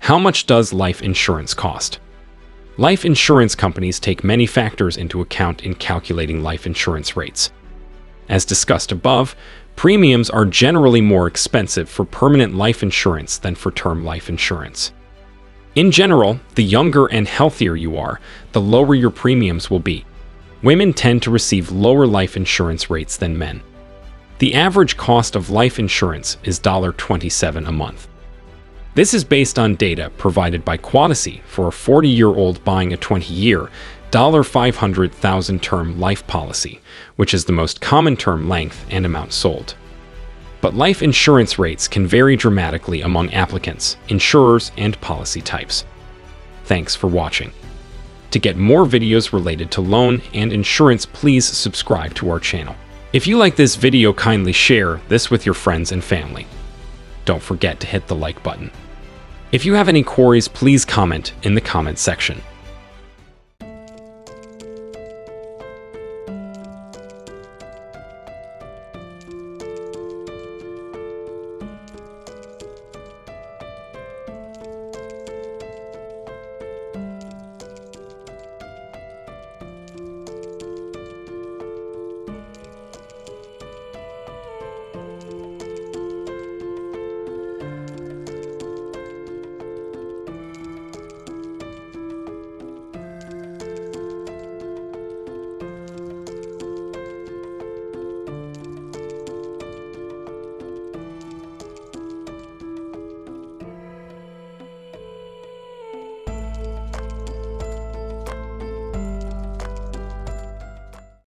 How much does life insurance cost? Life insurance companies take many factors into account in calculating life insurance rates. As discussed above, premiums are generally more expensive for permanent life insurance than for term life insurance. In general, the younger and healthier you are, the lower your premiums will be. Women tend to receive lower life insurance rates than men. The average cost of life insurance is $27 a month. This is based on data provided by Quadacy for a 40-year-old buying a 20-year, $500,000 term life policy, which is the most common term length and amount sold. But life insurance rates can vary dramatically among applicants, insurers, and policy types. Thanks for watching. To get more videos related to loan and insurance, please subscribe to our channel. If you like this video, kindly share this with your friends and family. Don't forget to hit the like button. If you have any queries, please comment in the comment section.